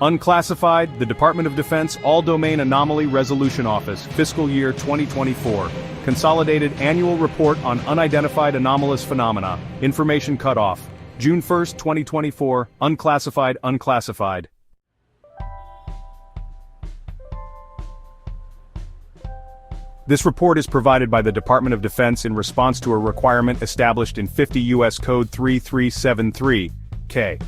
Unclassified, the Department of Defense All-Domain Anomaly Resolution Office, Fiscal Year 2024. Consolidated Annual Report on Unidentified Anomalous Phenomena. Information Cutoff. June 1, 2024. Unclassified. This report is provided by the Department of Defense in response to a requirement established in 50 U.S. Code 3373-K.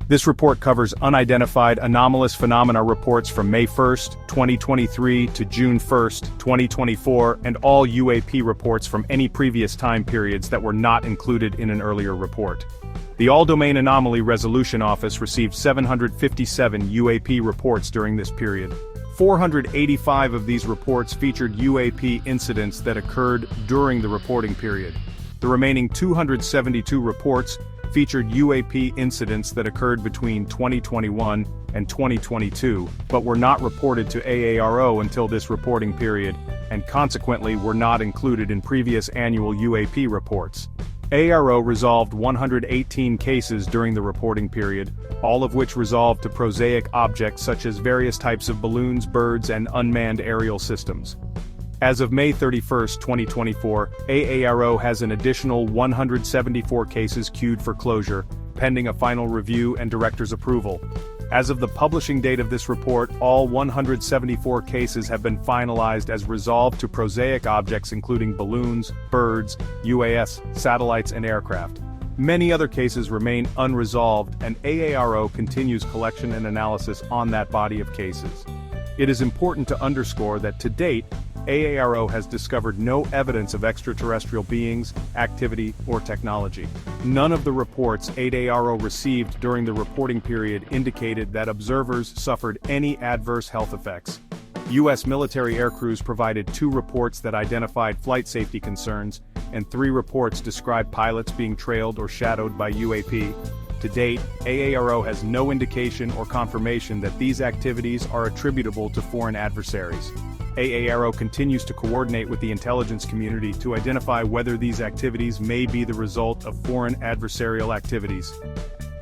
This report covers unidentified anomalous phenomena reports from May 1, 2023 to June 1, 2024, and all UAP reports from any previous time periods that were not included in an earlier report. The All-Domain Anomaly Resolution Office received 757 UAP reports during this period. 485 of these reports featured UAP incidents that occurred during the reporting period. The remaining 272 reports featured UAP incidents that occurred between 2021 and 2022, but were not reported to AARO until this reporting period, and consequently were not included in previous annual UAP reports. AARO resolved 118 cases during the reporting period, all of which resolved to prosaic objects such as various types of balloons, birds, and unmanned aerial systems. As of May 31, 2024, AARO has an additional 174 cases queued for closure, pending a final review and director's approval. As of the publishing date of this report, all 174 cases have been finalized as resolved to prosaic objects including balloons, birds, UAS, satellites, and aircraft. Many other cases remain unresolved, and AARO continues collection and analysis on that body of cases. It is important to underscore that to date, AARO has discovered no evidence of extraterrestrial beings, activity, or technology. None of the reports AARO received during the reporting period indicated that observers suffered any adverse health effects. U.S. military aircrews provided 2 reports that identified flight safety concerns, and 3 reports described pilots being trailed or shadowed by UAP. To date, AARO has no indication or confirmation that these activities are attributable to foreign adversaries. AARO continues to coordinate with the intelligence community to identify whether these activities may be the result of foreign adversarial activities.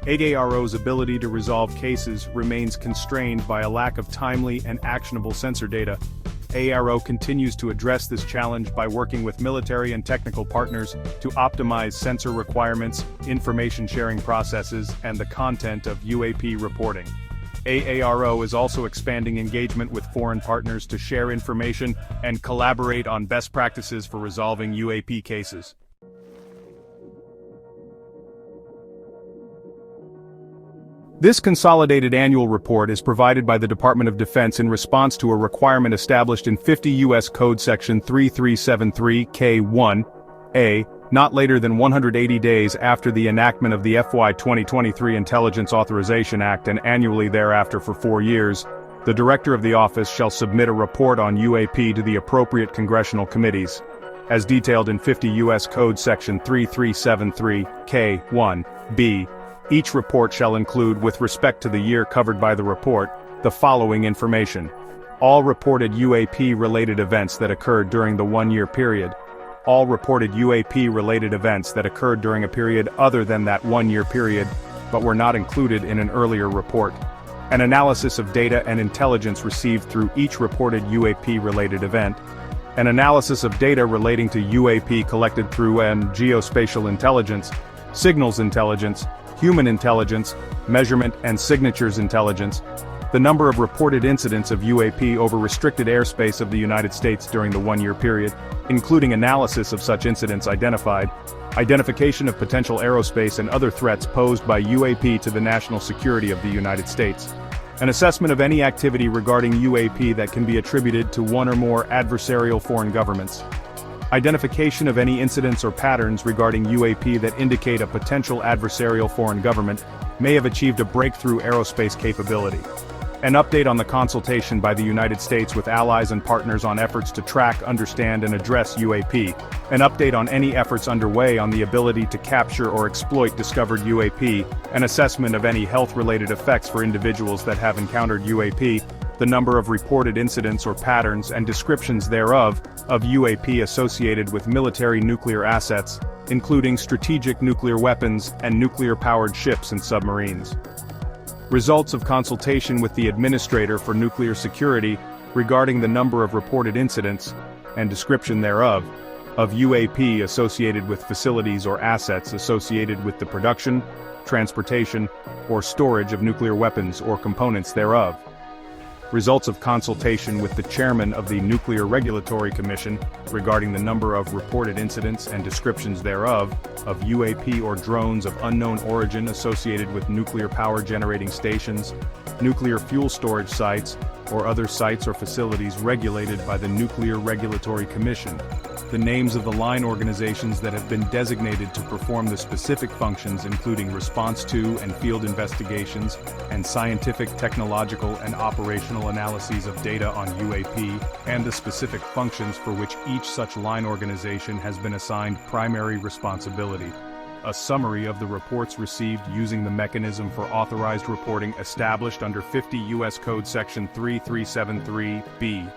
AARO's ability to resolve cases remains constrained by a lack of timely and actionable sensor data. AARO continues to address this challenge by working with military and technical partners to optimize sensor requirements, information sharing processes, and the content of UAP reporting. AARO is also expanding engagement with foreign partners to share information and collaborate on best practices for resolving UAP cases. This consolidated annual report is provided by the Department of Defense in response to a requirement established in 50 U.S. Code Section 3373-K1A, not later than 180 days after the enactment of the FY 2023 Intelligence Authorization Act and annually thereafter for 4 years, the Director of the Office shall submit a report on UAP to the appropriate congressional committees. As detailed in 50 U.S. Code Section 3373-K1B, each report shall include, with respect to the year covered by the report, the following information: all reported UAP-related events that occurred during the 1-year period, all reported UAP-related events that occurred during a period other than that 1-year period, but were not included in an earlier report, an analysis of data and intelligence received through each reported UAP-related event, an analysis of data relating to UAP collected through geospatial intelligence, signals intelligence, human intelligence, measurement and signatures intelligence, the number of reported incidents of UAP over restricted airspace of the United States during the 1-year period, including analysis of such incidents identified, identification of potential aerospace and other threats posed by UAP to the national security of the United States, an assessment of any activity regarding UAP that can be attributed to one or more adversarial foreign governments, identification of any incidents or patterns regarding UAP that indicate a potential adversarial foreign government may have achieved a breakthrough aerospace capability, an update on the consultation by the United States with allies and partners on efforts to track, understand, and address UAP, an update on any efforts underway on the ability to capture or exploit discovered UAP, an assessment of any health-related effects for individuals that have encountered UAP, the number of reported incidents or patterns and descriptions thereof of UAP associated with military nuclear assets, including strategic nuclear weapons and nuclear-powered ships and submarines. Results of consultation with the Administrator for Nuclear Security regarding the number of reported incidents, and description thereof, of UAP associated with facilities or assets associated with the production, transportation, or storage of nuclear weapons or components thereof. Results of consultation with the Chairman of the Nuclear Regulatory Commission regarding the number of reported incidents and descriptions thereof, of UAP or drones of unknown origin associated with nuclear power generating stations, nuclear fuel storage sites, or other sites or facilities regulated by the Nuclear Regulatory Commission. The names of the line organizations that have been designated to perform the specific functions including response to and field investigations, and scientific, technological, and operational analyses of data on UAP, and the specific functions for which each such line organization has been assigned primary responsibility. A summary of the reports received using the mechanism for authorized reporting established under 50 U.S. Code Section 3373B.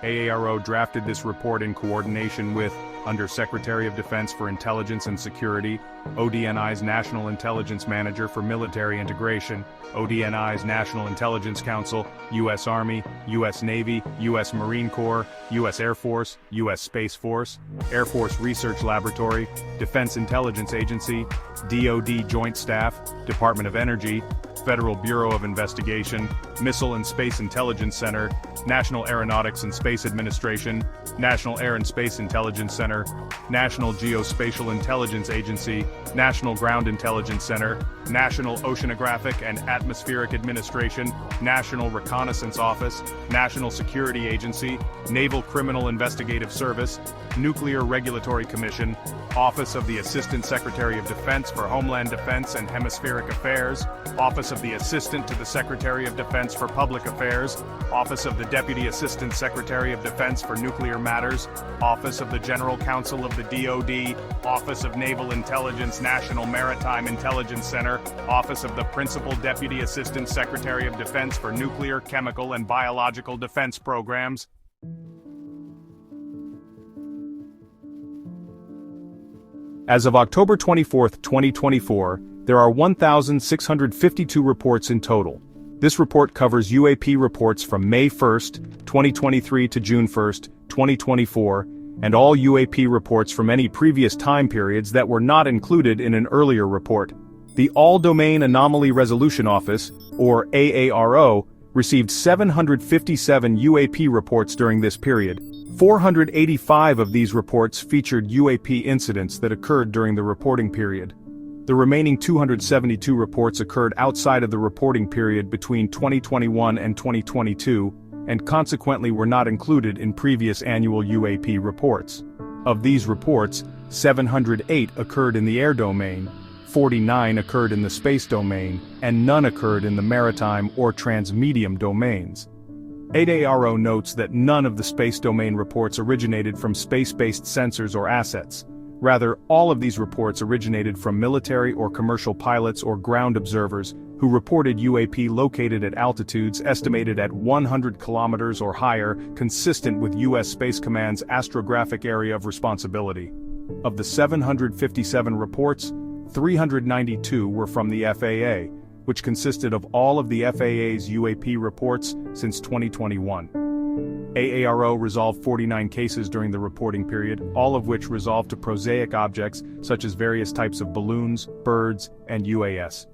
AARO drafted this report in coordination with, Under Secretary of Defense for Intelligence and Security, ODNI's National Intelligence Manager for Military Integration, ODNI's National Intelligence Council, U.S. Army, U.S. Navy, U.S. Marine Corps, U.S. Air Force, U.S. Space Force, Air Force Research Laboratory, Defense Intelligence Agency, DOD Joint Staff, Department of Energy, Federal Bureau of Investigation, Missile and Space Intelligence Center, National Aeronautics and Space Administration, National Air and Space Intelligence Center, National Geospatial Intelligence Agency, National Ground Intelligence Center, National Oceanographic and Atmospheric Administration, National Reconnaissance Office, National Security Agency, Naval Criminal Investigative Service, Nuclear Regulatory Commission, Office of the Assistant Secretary of Defense for Homeland Defense and Hemispheric Affairs, Office of the Assistant to the Secretary of Defense for Public Affairs, Office of the Deputy Assistant Secretary of Defense for Nuclear Matters, Office of the General Counsel of the DOD, Office of Naval Intelligence National Maritime Intelligence Center, Office of the Principal Deputy Assistant Secretary of Defense for Nuclear, Chemical, and Biological Defense Programs. As of October 24, 2024, there are 1,652 reports in total. This report covers UAP reports from May 1, 2023 to June 1, 2024, and all UAP reports from any previous time periods that were not included in an earlier report. The All-Domain Anomaly Resolution Office, or AARO, received 757 UAP reports during this period. 485 of these reports featured UAP incidents that occurred during the reporting period. The remaining 272 reports occurred outside of the reporting period between 2021 and 2022, and consequently were not included in previous annual UAP reports. Of these reports, 708 occurred in the air domain, 49 occurred in the space domain, and none occurred in the maritime or transmedium domains. AARO notes that none of the space domain reports originated from space-based sensors or assets. Rather, all of these reports originated from military or commercial pilots or ground observers who reported UAP located at altitudes estimated at 100 kilometers or higher, consistent with U.S. Space Command's astrographic area of responsibility. Of the 757 reports, 392 were from the FAA, which consisted of all of the FAA's UAP reports since 2021. AARO resolved 49 cases during the reporting period, all of which resolved to prosaic objects such as various types of balloons, birds, and UAS.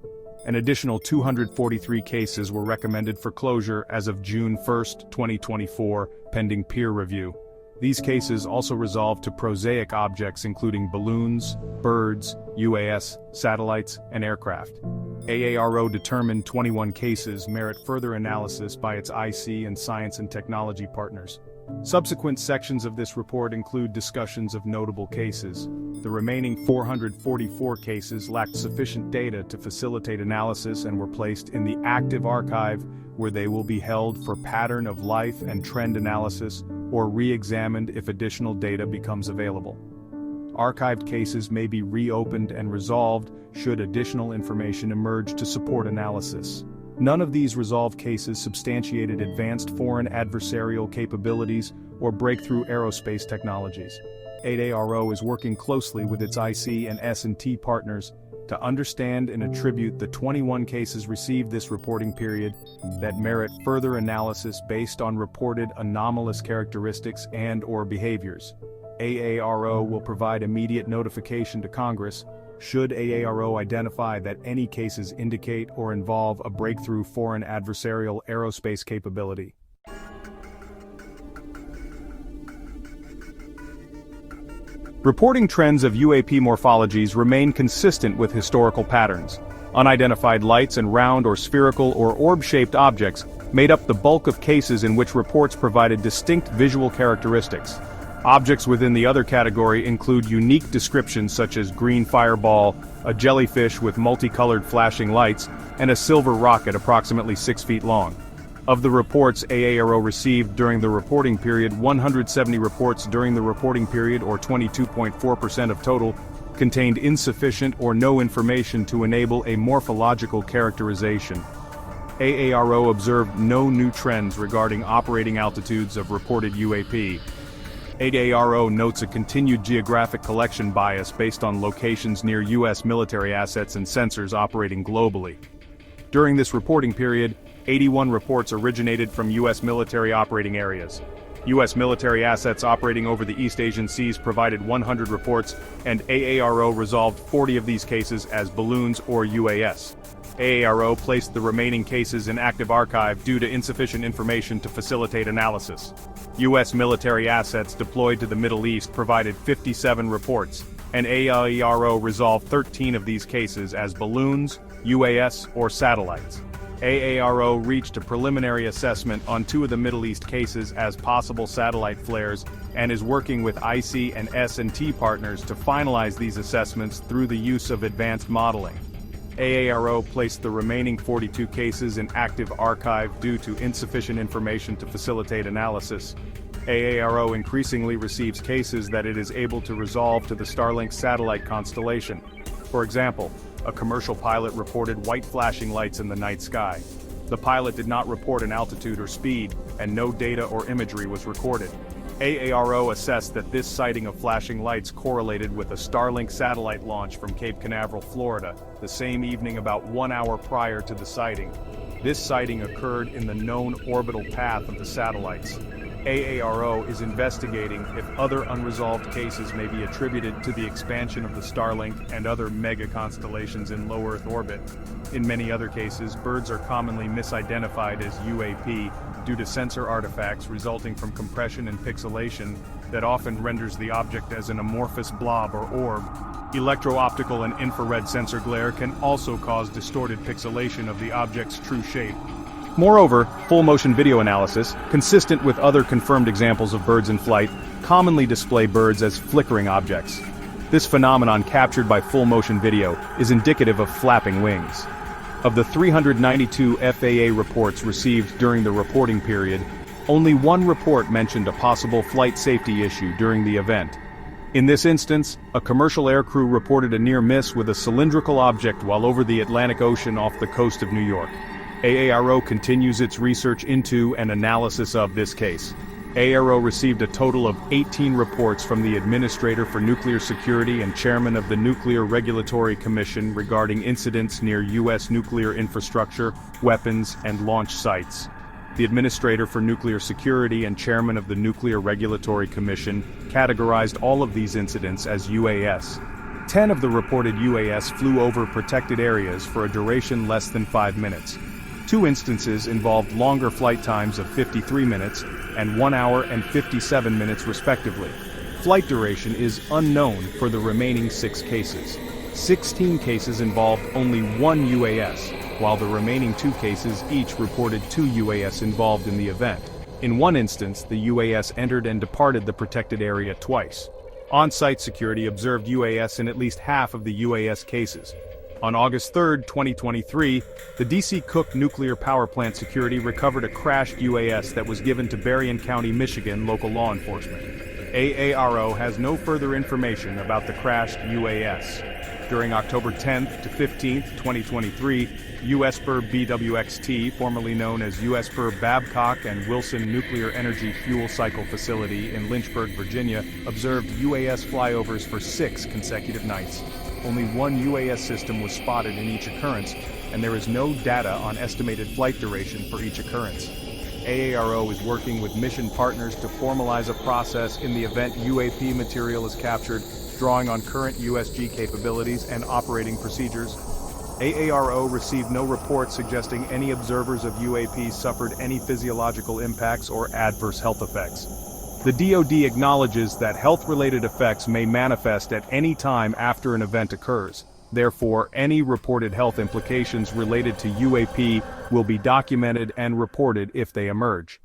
An additional 243 cases were recommended for closure as of June 1, 2024, pending peer review. These cases also resolved to prosaic objects including balloons, birds, UAS, satellites, and aircraft. AARO determined 21 cases merit further analysis by its IC and science and technology partners. Subsequent sections of this report include discussions of notable cases. The remaining 444 cases lacked sufficient data to facilitate analysis and were placed in the active archive, where they will be held for pattern of life and trend analysis or re-examined if additional data becomes available. Archived cases may be reopened and resolved should additional information emerge to support analysis. None of these resolved cases substantiated advanced foreign adversarial capabilities or breakthrough aerospace technologies. AARO is working closely with its IC and S&T partners to understand and attribute the 21 cases received this reporting period that merit further analysis based on reported anomalous characteristics and/or behaviors. AARO will provide immediate notification to Congress should AARO identify that any cases indicate or involve a breakthrough foreign adversarial aerospace capability. Reporting trends of UAP morphologies remain consistent with historical patterns. Unidentified lights and round or spherical or orb-shaped objects made up the bulk of cases in which reports provided distinct visual characteristics. Objects within the other category include unique descriptions such as green fireball, a jellyfish with multicolored flashing lights, and a silver rocket approximately 6 feet long. Of the reports AARO received during the reporting period, 170 reports during the reporting period, or 22.4% of total, contained insufficient or no information to enable a morphological characterization. AARO observed no new trends regarding operating altitudes of reported UAP. AARO notes a continued geographic collection bias based on locations near U.S. military assets and sensors operating globally. During this reporting period, 81 reports originated from U.S. military operating areas. U.S. military assets operating over the East Asian seas provided 100 reports, and AARO resolved 40 of these cases as balloons or UAS. AARO placed the remaining cases in active archive due to insufficient information to facilitate analysis. U.S. military assets deployed to the Middle East provided 57 reports, and AARO resolved 13 of these cases as balloons, UAS, or satellites. AARO reached a preliminary assessment on 2 of the Middle East cases as possible satellite flares and is working with IC and S&T partners to finalize these assessments through the use of advanced modeling. AARO placed the remaining 42 cases in active archive due to insufficient information to facilitate analysis. AARO increasingly receives cases that it is able to resolve to the Starlink satellite constellation. For example, a commercial pilot reported white flashing lights in the night sky. The pilot did not report an altitude or speed, and no data or imagery was recorded. AARO assessed that this sighting of flashing lights correlated with a Starlink satellite launch from Cape Canaveral, Florida, the same evening about 1 hour prior to the sighting. This sighting occurred in the known orbital path of the satellites. AARO is investigating if other unresolved cases may be attributed to the expansion of the Starlink and other mega constellations in low Earth orbit. In many other cases, birds are commonly misidentified as UAP due to sensor artifacts resulting from compression and pixelation that often renders the object as an amorphous blob or orb. Electro-optical and infrared sensor glare can also cause distorted pixelation of the object's true shape. Moreover, full-motion video analysis, consistent with other confirmed examples of birds in flight, commonly display birds as flickering objects. This phenomenon captured by full-motion video is indicative of flapping wings. Of the 392 FAA reports received during the reporting period, only 1 report mentioned a possible flight safety issue during the event. In this instance, a commercial aircrew reported a near miss with a cylindrical object while over the Atlantic Ocean off the coast of New York. AARO continues its research into and analysis of this case. AARO received a total of 18 reports from the Administrator for Nuclear Security and Chairman of the Nuclear Regulatory Commission regarding incidents near U.S. nuclear infrastructure, weapons, and launch sites. The Administrator for Nuclear Security and Chairman of the Nuclear Regulatory Commission categorized all of these incidents as UAS. 10 of the reported UAS flew over protected areas for a duration less than 5 minutes. 2 instances involved longer flight times of 53 minutes and 1 hour and 57 minutes respectively. Flight duration is unknown for the remaining 6 cases. 16 cases involved only 1 UAS, while the remaining 2 cases each reported 2 UAS involved in the event. In one instance, the UAS entered and departed the protected area twice. On-site security observed UAS in at least half of the UAS cases. On August 3, 2023, the D.C. Cook Nuclear Power Plant security recovered a crashed UAS that was given to Berrien County, Michigan local law enforcement. AARO has no further information about the crashed UAS. During October 10 to 15, 2023, USPER BWXT, formerly known as USPER Babcock and Wilson Nuclear Energy Fuel Cycle Facility in Lynchburg, Virginia, observed UAS flyovers for 6 consecutive nights. only one UAS system was spotted in each occurrence, and there is no data on estimated flight duration for each occurrence. AARO is working with mission partners to formalize a process in the event UAP material is captured, drawing on current USG capabilities and operating procedures. AARO received no reports suggesting any observers of UAP suffered any physiological impacts or adverse health effects. The DOD acknowledges that health-related effects may manifest at any time after an event occurs. Therefore, any reported health implications related to UAP will be documented and reported if they emerge.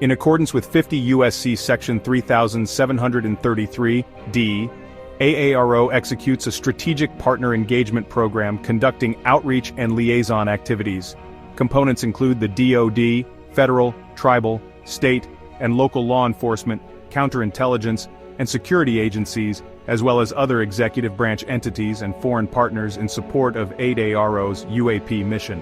In accordance with 50 U.S.C. Section 3733(d), AARO executes a strategic partner engagement program conducting outreach and liaison activities. Components include the DOD, federal, tribal, state, and local law enforcement, counterintelligence, and security agencies, as well as other executive branch entities and foreign partners in support of AARO's UAP mission.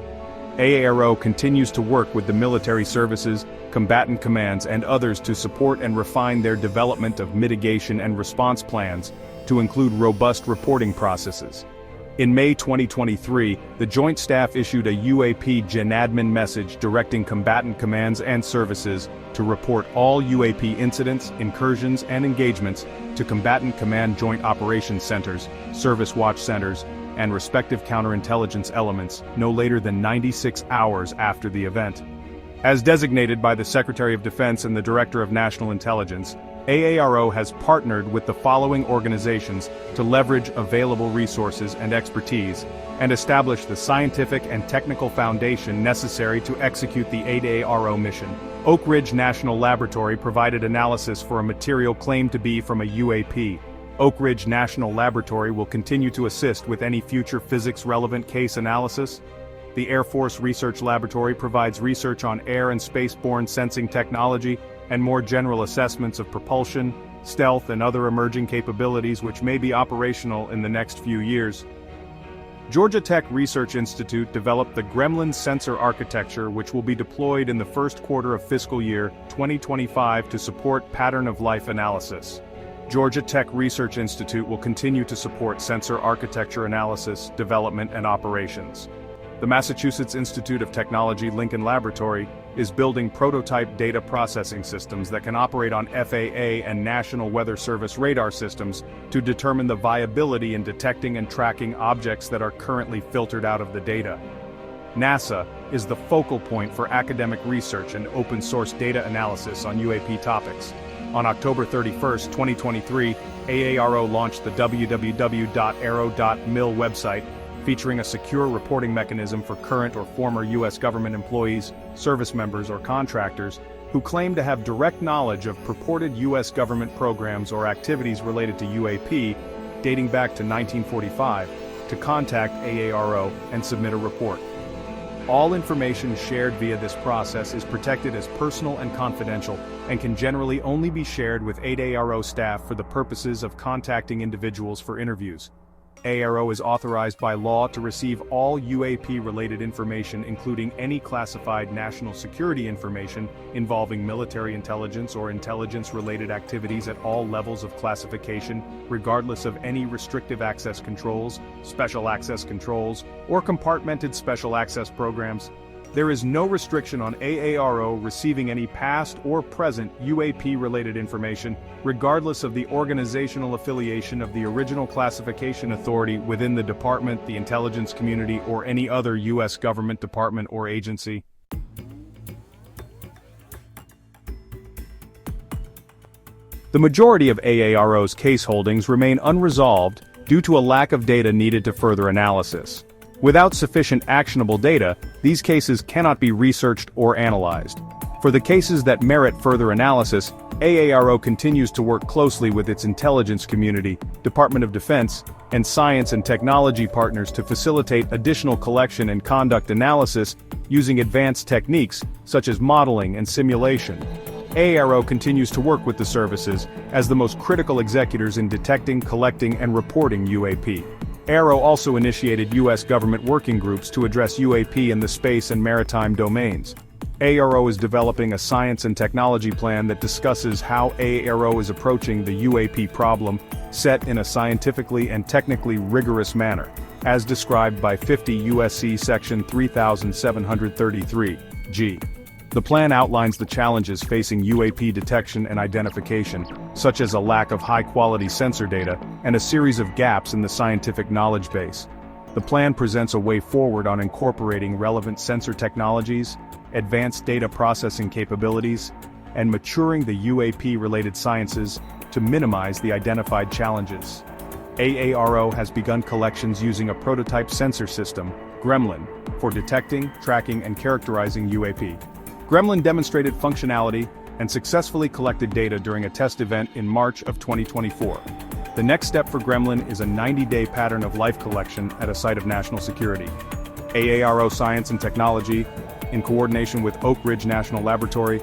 AARO continues to work with the military services, combatant commands, and others to support and refine their development of mitigation and response plans, to include robust reporting processes. In May 2023, the Joint Staff issued a UAP GenAdmin message directing combatant commands and services to report all UAP incidents, incursions, and engagements to Combatant Command Joint Operations Centers, Service Watch Centers, and respective counterintelligence elements no later than 96 hours after the event. As designated by the Secretary of Defense and the Director of National Intelligence, AARO has partnered with the following organizations to leverage available resources and expertise, and establish the scientific and technical foundation necessary to execute the AARO mission. Oak Ridge National Laboratory provided analysis for a material claimed to be from a UAP. Oak Ridge National Laboratory will continue to assist with any future physics-relevant case analysis. The Air Force Research Laboratory provides research on air and spaceborne sensing technology, and more general assessments of propulsion, stealth, and other emerging capabilities which may be operational in the next few years. Georgia Tech Research Institute developed the Gremlin sensor architecture, which will be deployed in the first quarter of fiscal year 2025 to support pattern-of-life analysis. Georgia Tech Research Institute will continue to support sensor architecture analysis, development, and operations. The Massachusetts Institute of Technology Lincoln Laboratory is building prototype data processing systems that can operate on FAA and National Weather Service radar systems to determine the viability in detecting and tracking objects that are currently filtered out of the data. NASA is the focal point for academic research and open-source data analysis on UAP topics. On October 31, 2023, AARO launched the www.aero.mil website, featuring a secure reporting mechanism for current or former U.S. government employees, service members, or contractors who claim to have direct knowledge of purported U.S. government programs or activities related to UAP dating back to 1945, to contact AARO and submit a report. All information shared via this process is protected as personal and confidential, and can generally only be shared with AARO staff for the purposes of contacting individuals for interviews. AARO is authorized by law to receive all UAP-related information, including any classified national security information involving military intelligence or intelligence-related activities at all levels of classification, regardless of any restrictive access controls, special access controls, or compartmented special access programs. There is no restriction on AARO receiving any past or present UAP-related information, regardless of the organizational affiliation of the original classification authority within the department, the intelligence community, or any other U.S. government department or agency. The majority of AARO's case holdings remain unresolved due to a lack of data needed to further analysis. Without sufficient actionable data, these cases cannot be researched or analyzed. For the cases that merit further analysis, AARO continues to work closely with its intelligence community, Department of Defense, and science and technology partners to facilitate additional collection and conduct analysis using advanced techniques such as modeling and simulation. AARO continues to work with the services as the most critical executors in detecting, collecting, and reporting UAP. AARO also initiated U.S. government working groups to address UAP in the space and maritime domains. AARO is developing a science and technology plan that discusses how AARO is approaching the UAP problem, set in a scientifically and technically rigorous manner, as described by 50 U.S.C. Section 3733, G. The plan outlines the challenges facing UAP detection and identification, such as a lack of high-quality sensor data and a series of gaps in the scientific knowledge base. The plan presents a way forward on incorporating relevant sensor technologies, advanced data processing capabilities, and maturing the UAP-related sciences to minimize the identified challenges. AARO has begun collections using a prototype sensor system, Gremlin, for detecting, tracking, and characterizing UAP. Gremlin demonstrated functionality and successfully collected data during a test event in March of 2024. The next step for Gremlin is a 90-day pattern of life collection at a site of national security. AARO Science and Technology, in coordination with Oak Ridge National Laboratory,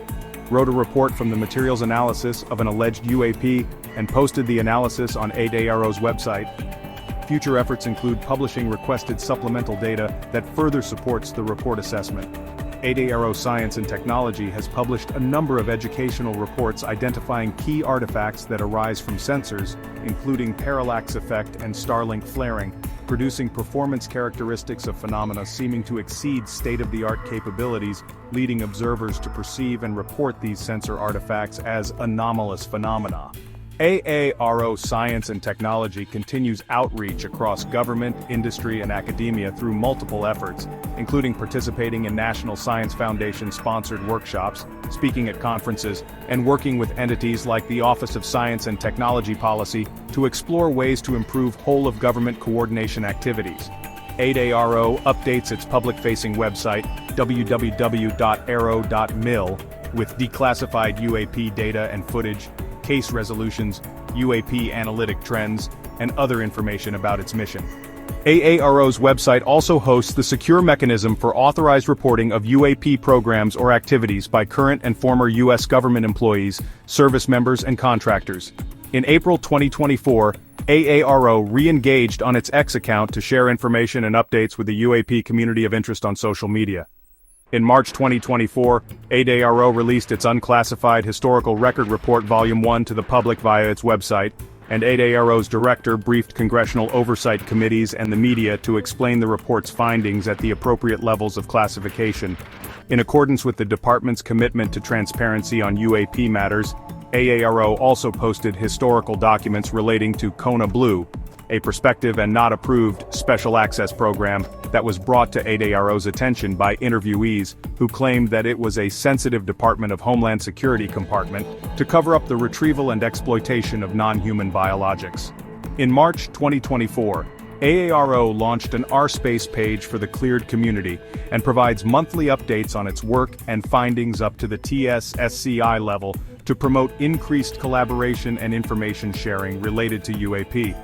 wrote a report from the materials analysis of an alleged UAP and posted the analysis on AARO's website. Future efforts include publishing requested supplemental data that further supports the report assessment. AARO Science and Technology has published a number of educational reports identifying key artifacts that arise from sensors, including parallax effect and Starlink flaring, producing performance characteristics of phenomena seeming to exceed state-of-the-art capabilities, leading observers to perceive and report these sensor artifacts as anomalous phenomena. AARO Science and Technology continues outreach across government, industry, and academia through multiple efforts, including participating in National Science Foundation-sponsored workshops, speaking at conferences, and working with entities like the Office of Science and Technology Policy to explore ways to improve whole-of-government coordination activities. AARO updates its public-facing website, www.aero.mil, with declassified UAP data and footage, case resolutions, UAP analytic trends, and other information about its mission. AARO's website also hosts the secure mechanism for authorized reporting of UAP programs or activities by current and former U.S. government employees, service members, and contractors. In April 2024, AARO re-engaged on its X account to share information and updates with the UAP community of interest on social media. In March 2024, AARO released its Unclassified Historical Record Report Volume 1 to the public via its website, and AARO's director briefed congressional oversight committees and the media to explain the report's findings at the appropriate levels of classification. In accordance with the department's commitment to transparency on UAP matters, AARO also posted historical documents relating to Kona Blue, a prospective and not approved special access program that was brought to AARO's attention by interviewees who claimed that it was a sensitive Department of Homeland Security compartment to cover up the retrieval and exploitation of non-human biologics. In March 2024, AARO launched an R-Space page for the cleared community and provides monthly updates on its work and findings up to the TS/SCI level to promote increased collaboration and information sharing related to UAP.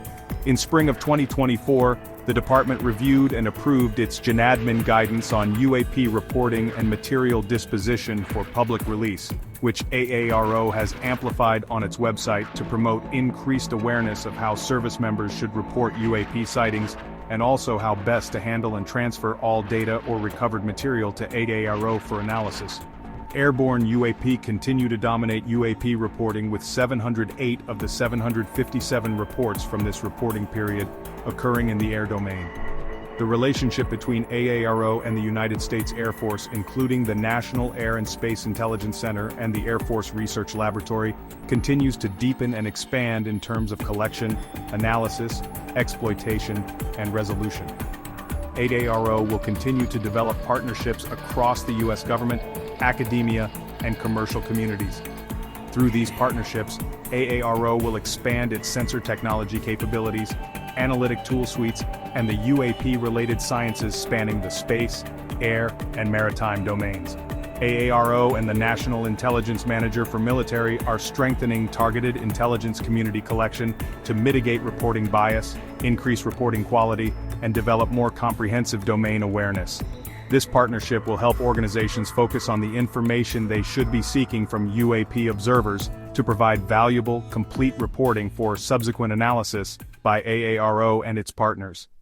In spring of 2024, the department reviewed and approved its JNADMIN guidance on UAP reporting and material disposition for public release, which AARO has amplified on its website to promote increased awareness of how service members should report UAP sightings, and also how best to handle and transfer all data or recovered material to AARO for analysis. Airborne UAP continue to dominate UAP reporting, with 708 of the 757 reports from this reporting period occurring in the air domain. The relationship between AARO and the United States Air Force, including the National Air and Space Intelligence Center and the Air Force Research Laboratory, continues to deepen and expand in terms of collection, analysis, exploitation, and resolution. AARO will continue to develop partnerships across the U.S. government, academia, and commercial communities. Through these partnerships, AARO will expand its sensor technology capabilities, analytic tool suites, and the UAP-related sciences spanning the space, air, and maritime domains. AARO and the National Intelligence Manager for Military are strengthening targeted intelligence community collection to mitigate reporting bias, increase reporting quality, and develop more comprehensive domain awareness. This partnership will help organizations focus on the information they should be seeking from UAP observers to provide valuable, complete reporting for subsequent analysis by AARO and its partners.